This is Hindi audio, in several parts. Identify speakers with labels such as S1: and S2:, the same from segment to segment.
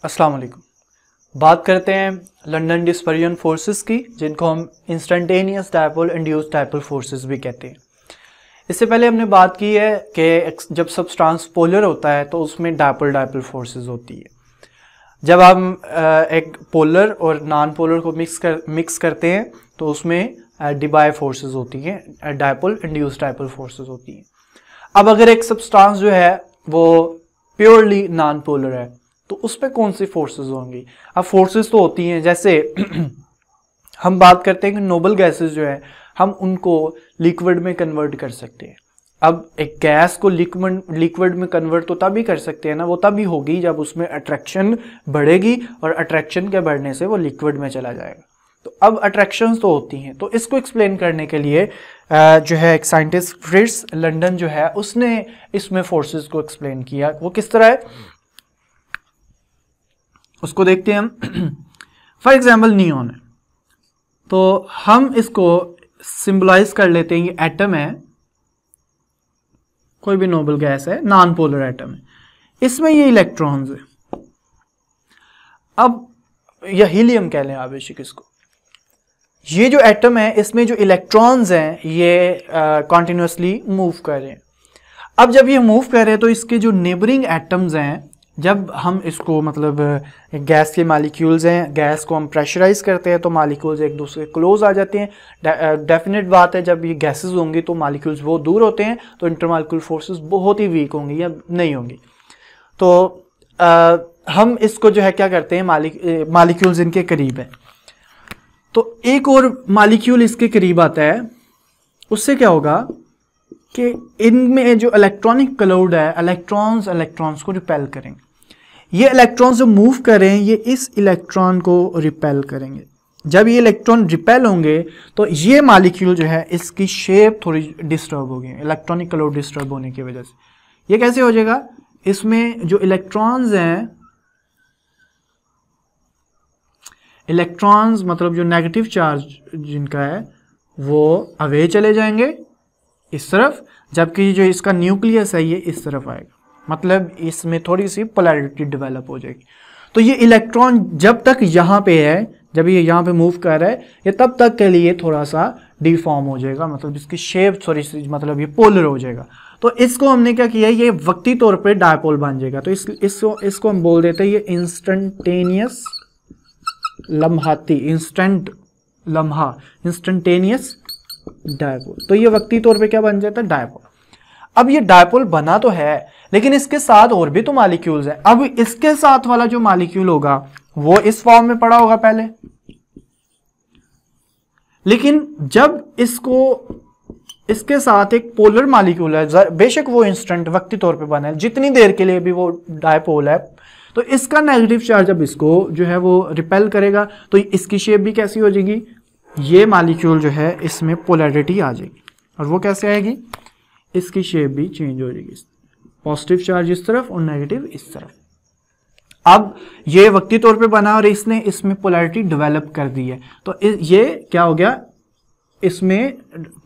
S1: अस्सलाम वालेकुम। बात करते हैं लंदन डिस्पर्जन फोर्सेस की, जिनको हम instantaneous dipole induced dipole forces भी कहते हैं। इससे पहले हमने बात की है कि जब सब्सटेंस पोलर होता है तो उसमें डायपोल डायपोल फोर्सेस होती है। जब हम एक पोलर और नॉन पोलर को मिक्स करते हैं तो उसमें डिबाई फोर्सेस होती हैं, डायपोल इंड्यूस्ड डायपोल फोर्सेस होती हैं। अब अगर एक सब्सटेंस जो है वो प्योरली नॉन पोलर है तो उस पर कौन सी फोर्सेस होंगी? अब फोर्सेस तो होती हैं, जैसे हम बात करते हैं कि नोबल गैसेस जो है हम उनको लिक्विड में कन्वर्ट कर सकते हैं। अब एक गैस को लिक्विड में कन्वर्ट तो तभी कर सकते हैं ना, वो तभी होगी जब उसमें अट्रैक्शन बढ़ेगी और अट्रैक्शन के बढ़ने से वो लिक्विड में चला जाएगा। तो अब अट्रैक्शंस तो होती हैं, तो इसको एक्सप्लेन करने के लिए जो है एक साइंटिस्ट फ्रिट्ज लंदन जो है उसने इसमें फोर्सेस को एक्सप्लेन किया। वो किस तरह है उसको देखते हैं हम। फॉर एग्जाम्पल नियॉन है, तो हम इसको सिंबलाइज कर लेते हैं, ये एटम है, कोई भी नोबल गैस है, नॉन पोलर एटम है, इसमें ये इलेक्ट्रॉन्स है। अब या हीलियम कह लें आप बेशक इसको। ये जो एटम है इसमें जो इलेक्ट्रॉन्स हैं ये कॉन्टिन्यूसली मूव कर रहे हैं। अब जब ये मूव कर रहे हैं तो इसके जो नेबरिंग एटम्स हैं, जब हम इसको मतलब गैस के मालिक्यूल्स हैं, गैस को हम प्रेशराइज करते हैं तो मालिक्यूल्स एक दूसरे के क्लोज आ जाते हैं। डेफिनेट बात है, जब ये गैसेस होंगी तो मालिक्यूल्स बहुत दूर होते हैं तो इंटरमॉलिक्यूलर फोर्सेस बहुत ही वीक होंगी या नहीं होंगी। तो हम इसको जो है क्या करते हैं, मालिक्यूल्स इनके करीब है तो एक और मालिक्यूल इसके करीब आता है, उससे क्या होगा कि इनमें जो इलेक्ट्रॉनिक क्लाउड है, इलेक्ट्रॉन्स को रिपेल करेंगे। ये इलेक्ट्रॉन्स जो मूव कर रहे हैं ये इस इलेक्ट्रॉन को रिपेल करेंगे। जब ये इलेक्ट्रॉन रिपेल होंगे तो ये मालिक्यूल जो है इसकी शेप थोड़ी डिस्टर्ब होगी, इलेक्ट्रॉनिक क्लाउड डिस्टर्ब होने की वजह से। ये कैसे हो जाएगा, इसमें जो इलेक्ट्रॉन्स हैं, इलेक्ट्रॉन्स मतलब जो नेगेटिव चार्ज जिनका है वो अवे चले जाएंगे इस तरफ, जबकि जो इसका न्यूक्लियस है ये इस तरफ आएगा, मतलब इसमें थोड़ी सी पोलैरिटी डेवलप हो जाएगी। तो ये इलेक्ट्रॉन जब तक यहाँ पे है, जब ये यहाँ पे मूव कर रहा है, ये तब तक के लिए थोड़ा सा डिफॉर्म हो जाएगा, मतलब इसकी शेप थोड़ी सी मतलब ये पोलर हो जाएगा। तो इसको हमने क्या किया, ये वक्ती तौर पे डायपोल बन जाएगा। तो इसको हम बोल देते हैं ये इंस्टेंटेनियस लम्हाती, इंस्टेंटेनियस डायपोल। तो ये वक्ती तौर पे क्या बन जाता है, डायपोल। अब ये डायपोल बना तो है लेकिन इसके साथ और भी तो मॉलिक्यूल्स हैं। अब इसके साथ वाला जो मॉलिक्यूल होगा वो इस फॉर्म में पड़ा होगा पहले, लेकिन जब इसके साथ एक पोलर मॉलिक्यूल है, बेशक वो इंस्टेंट वक्ती तौर पे बना है, जितनी देर के लिए भी वो डायपोल है, तो इसका नेगेटिव चार्ज जब इसको जो है वो रिपेल करेगा तो इसकी शेप भी कैसी हो जाएगी, ये मॉलिक्यूल जो है इसमें पोलैरिटी आ जाएगी। और वो कैसे आएगी, इसकी शेप भी चेंज हो जाएगी, पॉजिटिव चार्ज इस तरफ और नेगेटिव इस तरफ। अब ये वक्ती तौर पे बना और इसने इसमें पोलैरिटी डेवलप कर दी है, तो ये क्या हो गया, इसमें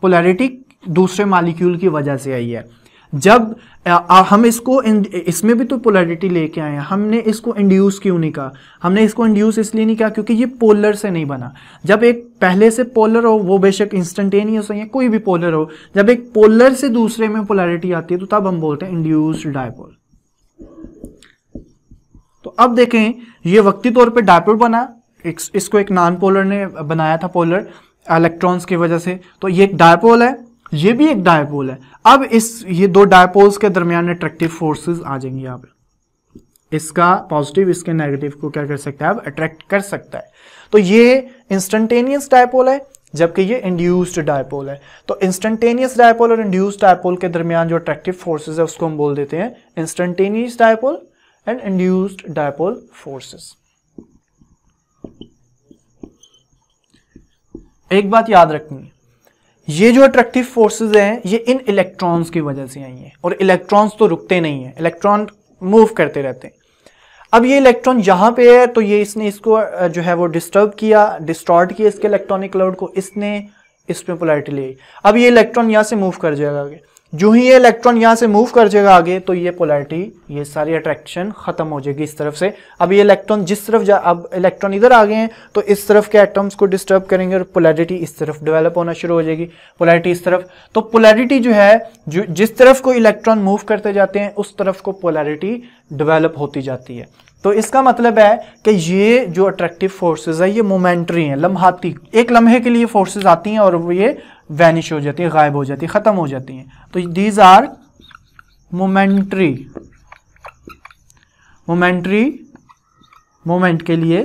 S1: पोलैरिटी दूसरे मॉलिक्यूल की वजह से आई है। जब हम इसको इसमें भी तो पोलैरिटी लेके आए हैं, हमने इसको इंड्यूस क्यों नहीं कहा? हमने इसको इंड्यूस इसलिए नहीं कहा क्योंकि ये पोलर से नहीं बना। जब एक पहले से पोलर हो, वो बेशक इंस्टेंटेनियस हो या कोई भी पोलर हो, जब एक पोलर से दूसरे में पोलैरिटी आती है तो तब हम बोलते हैं इंड्यूस्ड डायपोल। तो अब देखें ये वक्ती तौर पर डायपोल बना, इसको एक नॉन पोलर ने बनाया था पोलर इलेक्ट्रॉन्स की वजह से, तो ये एक डायपोल है, ये भी एक डायपोल है। अब ये दो डायपोल्स के दरमियान अट्रैक्टिव फोर्सेस आ जाएंगे यहाँ पे, इसका पॉजिटिव इसके नेगेटिव को क्या कर सकता है, अब अट्रैक्ट कर सकता है। तो ये इंस्टेंटेनियस डायपोल है जबकि ये इंड्यूस्ड डायपोल है। तो इंस्टेंटेनियस डायपोल और इंड्यूस्ड डायपोल के दरमियान जो अट्रैक्टिव फोर्सेस है उसको हम बोल देते हैं instantaneous dipole and induced dipole forces. एक बात याद रखनी है, ये जो अट्रैक्टिव फोर्सेस हैं ये इन इलेक्ट्रॉन्स की वजह से आई हैं, और इलेक्ट्रॉन्स तो रुकते नहीं हैं, इलेक्ट्रॉन मूव करते रहते हैं। अब ये इलेक्ट्रॉन यहाँ पे है तो ये इसने इसको जो है वो डिस्टर्ब किया, डिस्टॉर्ट किया इसके इलेक्ट्रॉनिक क्लाउड को, इसने इसमें पोलैरिटी ले। अब ये इलेक्ट्रॉन यहाँ से मूव कर जाएगा आगे, जो ही ये इलेक्ट्रॉन यहां से मूव कर जाएगा आगे तो ये पोलैरिटी, ये सारी अट्रैक्शन खत्म हो जाएगी इस तरफ से। अब ये इलेक्ट्रॉन जिस तरफ अब इलेक्ट्रॉन इधर आ गए हैं तो इस तरफ के एटम्स को डिस्टर्ब करेंगे और पोलैरिटी इस तरफ डेवलप होना शुरू हो जाएगी, पोलैरिटी इस तरफ। तो पोलैरिटी जो है, जो जिस तरफ को इलेक्ट्रॉन मूव करते जाते हैं उस तरफ को पोलैरिटी डेवलप होती जाती है। तो इसका मतलब है कि ये जो अट्रैक्टिव फोर्सेस है ये मोमेंटरी हैं, लम्हाती, एक लम्हे के लिए फोर्सेस आती हैं और वो ये वैनिश हो जाती है, गायब हो जाती है, खत्म हो जाती हैं। तो दीज आर मोमेंटरी, मोमेंट के लिए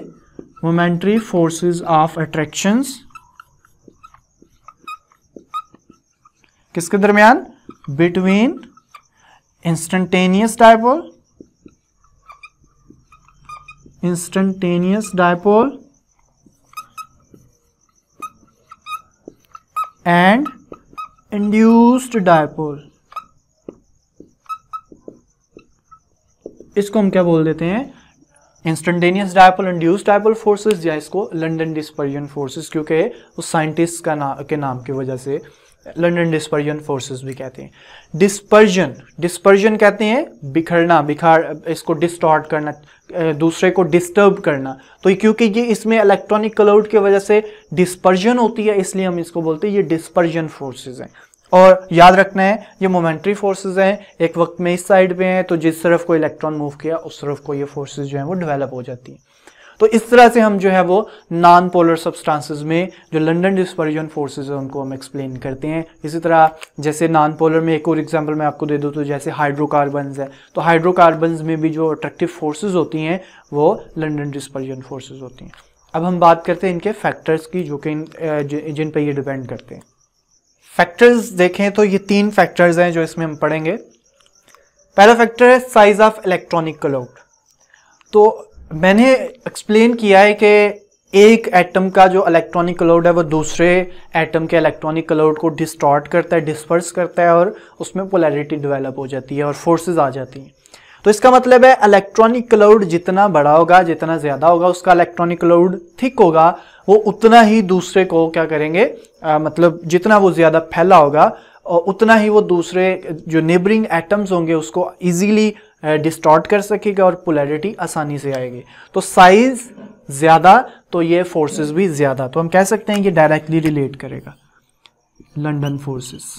S1: मोमेंटरी फोर्सेस ऑफ अट्रैक्शंस किसके दरमियान, between instantaneous dipole and induced dipole. इसको हम क्या बोल देते हैं, instantaneous dipole, induced dipole forces, या इसको लंदन डिस्पर्जन फोर्सेस, क्योंकि उस साइंटिस्ट के नाम की वजह से लंदन डिस्पर्जन फोर्सेस भी कहते हैं। डिस्पर्जन कहते हैं बिखरना, इसको डिस्टॉर्ट करना, दूसरे को डिस्टर्ब करना। तो क्योंकि ये इसमें इलेक्ट्रॉनिक क्लाउड की वजह से डिस्पर्जन होती है इसलिए हम इसको बोलते हैं ये डिस्पर्जन फोर्सेस हैं। और याद रखना है ये मोमेंटरी फोर्सेस हैं, एक वक्त में इस साइड पे हैं तो जिस तरफ को इलेक्ट्रॉन मूव किया उस तरफ को ये फोर्सेस जो हैं वो डेवलप हो जाती हैं। तो इस तरह से हम जो है वो नॉन पोलर सब्सटेंसेस में जो लंदन डिस्पर्जन फोर्सेस है उनको हम एक्सप्लेन करते हैं। इसी तरह जैसे नॉन पोलर में एक और एग्जांपल मैं आपको दे दूं तो जैसे हाइड्रोकार्बन्स है, तो हाइड्रोकार्बन्स में भी जो अट्रैक्टिव फोर्सेस होती हैं वो लंदन डिस्पर्जन फोर्सेस होती हैं। अब हम बात करते हैं इनके फैक्टर्स की जो कि जिन पर ये डिपेंड करते हैं। फैक्टर्स देखें तो ये 3 फैक्टर्स हैं जो इसमें हम पढ़ेंगे। पहला फैक्टर है साइज ऑफ इलेक्ट्रॉनिक क्लाउड। तो मैंने एक्सप्लेन किया है कि एक एटम का जो इलेक्ट्रॉनिक क्लाउड है वो दूसरे एटम के इलेक्ट्रॉनिक क्लाउड को डिस्टॉर्ट करता है, डिस्पर्स करता है और उसमें पोलैरिटी डेवलप हो जाती है और फोर्सेस आ जाती हैं। तो इसका मतलब है इलेक्ट्रॉनिक क्लाउड जितना बड़ा होगा, जितना ज़्यादा होगा, उसका इलेक्ट्रॉनिक क्लाउड थिक होगा, वो उतना ही दूसरे को क्या करेंगे, मतलब जितना वो ज़्यादा फैला होगा और उतना ही वो दूसरे जो नेबरिंग एटम्स होंगे उसको ईजीली डिस्टॉर्ट कर सकेगा और पोलैरिटी आसानी से आएगी। तो साइज ज़्यादा तो ये फोर्सेस भी ज़्यादा, तो हम कह सकते हैं ये डायरेक्टली रिलेट करेगा लंदन फोर्सेस।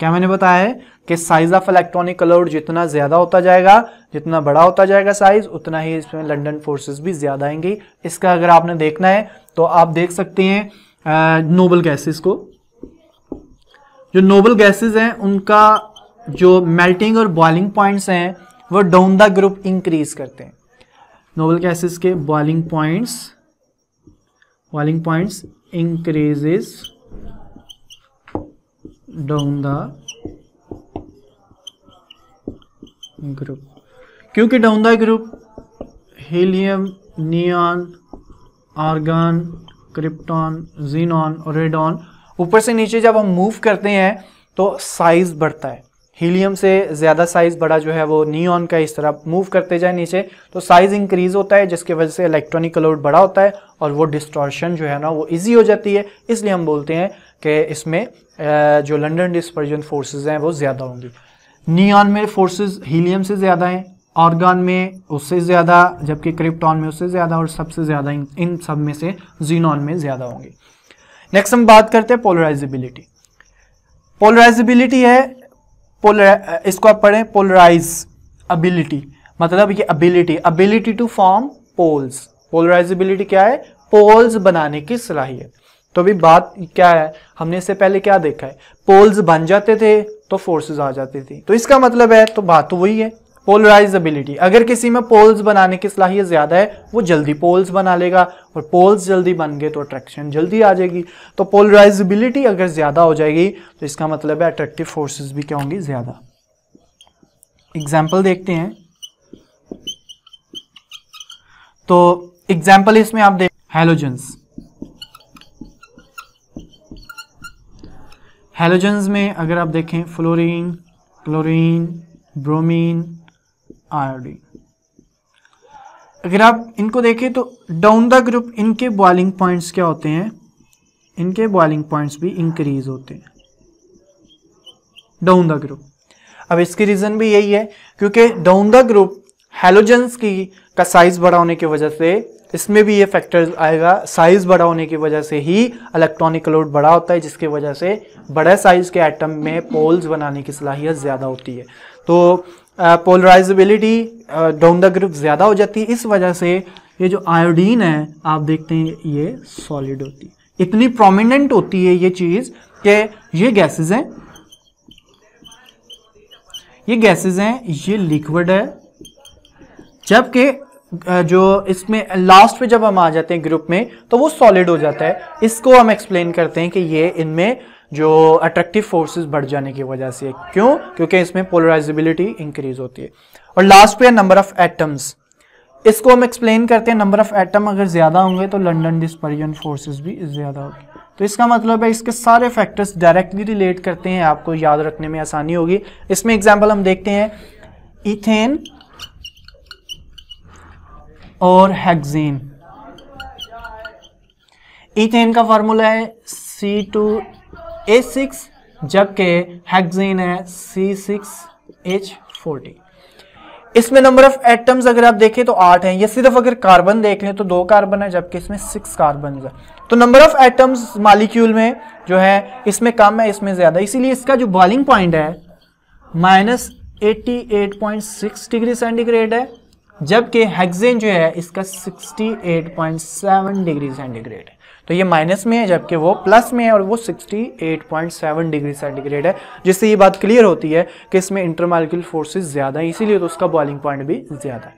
S1: क्या मैंने बताया है कि साइज ऑफ इलेक्ट्रॉनिक क्लाउड जितना ज़्यादा होता जाएगा, जितना बड़ा होता जाएगा साइज, उतना ही इसमें लंदन फोर्सेस भी ज़्यादा आएंगी। इसका अगर आपने देखना है तो आप देख सकते हैं नोबल गैसेस को। जो नोबल गैसेस हैं उनका जो मेल्टिंग और बॉइलिंग पॉइंट्स हैं वो डाउन द ग्रुप इंक्रीज करते हैं। नोबल गैसेस के boiling points increases down the group. क्योंकि down the group helium, neon, argon, krypton, xenon और रेडॉन, ऊपर से नीचे जब हम मूव करते हैं तो साइज बढ़ता है। हीलियम से ज़्यादा साइज बड़ा जो है वो नियॉन का, इस तरह मूव करते जाए नीचे तो साइज इंक्रीज होता है, जिसकी वजह से इलेक्ट्रॉनिक क्लाउड बड़ा होता है और वो डिस्टॉर्शन जो है ना वो इजी हो जाती है। इसलिए हम बोलते हैं कि इसमें जो लंदन डिस्पर्जन फोर्सेस हैं वो ज़्यादा होंगी। नियॉन में फोर्सेस हीलियम से ज़्यादा हैं, आर्गन में उससे ज़्यादा, जबकि क्रिप्टॉन में उससे ज़्यादा और सबसे ज़्यादा इन सब में से जीनॉन में ज़्यादा होंगी। नेक्स्ट हम बात करते हैं पोलराइजेबिलिटी। पोलराइजेबिलिटी है, इसको आप पढ़ें पोलराइज एबिलिटी, मतलब ये ability to form poles. Polarizability क्या है, पोल्स बनाने की सलाहियत। तो अभी बात क्या है, हमने इससे पहले क्या देखा है, पोल्स बन जाते थे तो फोर्सेस आ जाती थी। तो इसका मतलब है, तो बात तो वही है, पोलराइजेबिलिटी। अगर किसी में पोल्स बनाने की सलाहियत ज़्यादा है वो जल्दी पोल्स बना लेगा और पोल्स जल्दी बन गए तो अट्रैक्शन जल्दी आ जाएगी। तो पोलराइजेबिलिटी अगर ज़्यादा हो जाएगी तो इसका मतलब है अट्रैक्टिव फोर्सेस भी क्या होंगी, ज़्यादा। एग्जाम्पल देखते हैं। तो एग्जाम्पल इसमें आप देख, हैलोजेंस में अगर आप देखें फ्लोरीन, क्लोरीन, ब्रोमीन, आयोडीन, अगर आप इनको देखें तो डाउन द ग्रुप इनके बॉइलिंग पॉइंट्स क्या होते हैं, इनके बॉइलिंग पॉइंट्स भी इंक्रीज होते हैं डाउन द ग्रुप। अब इसकी रीजन भी यही है क्योंकि डाउन द ग्रुप हैलोजेंस का साइज बड़ा होने की वजह से इसमें भी ये फैक्टर आएगा। साइज बड़ा होने की वजह से ही इलेक्ट्रॉनिक लोड बड़ा होता है, जिसकी वजह से बड़े साइज के एटम में पोल्स बनाने की सलाहियत ज़्यादा होती है। तो पोलराइजेबिलिटी डाउन द ग्रुप ज़्यादा हो जाती है। इस वजह से ये जो आयोडीन है आप देखते हैं ये सॉलिड होती है, इतनी प्रोमिनेंट होती है ये चीज़ कि ये गैसेज हैं, ये लिक्विड है, जबकि जो इसमें लास्ट पे जब हम आ जाते हैं ग्रुप में तो वो सॉलिड हो जाता है। इसको हम एक्सप्लेन करते हैं कि ये इनमें जो अट्रैक्टिव फोर्सेस बढ़ जाने की वजह से। क्यों? क्योंकि इसमें पोलराइजेबिलिटी इंक्रीज होती है। और लास्ट पे है नंबर ऑफ एटम्स। इसको हम एक्सप्लेन करते हैं, नंबर ऑफ एटम अगर ज्यादा होंगे तो लंदन डिस्पर्जन फोर्सेस भी ज्यादा होगी। तो इसका मतलब है इसके सारे फैक्टर्स डायरेक्टली रिलेट करते हैं, आपको याद रखने में आसानी होगी। इसमें एग्जाम्पल हम देखते हैं इथेन और हेक्सेन। इथेन का फार्मूला है C2H6 जबकि हेक्सेन है C6H40। इसमें नंबर ऑफ एटम्स अगर आप देखें तो 8 हैं। ये सिर्फ अगर कार्बन देख लें तो 2 कार्बन है जबकि इसमें 6 कार्बन है। तो नंबर ऑफ एटम्स मॉलिक्यूल में जो है इसमें कम है, इसमें ज्यादा, इसीलिए इसका जो बॉइलिंग पॉइंट है -88.6 डिग्री सेंटीग्रेड है, जबकि हेक्सेन जो है इसका 68.7 डिग्री सेंटीग्रेड है। तो ये माइनस में है जबकि वो प्लस में है और वो 68.7 डिग्री सेंटीग्रेड है, जिससे ये बात क्लियर होती है कि इसमें इंटरमॉलिक्यूलर फोर्सेस ज्यादा है, इसीलिए तो उसका बॉइलिंग पॉइंट भी ज्यादा है।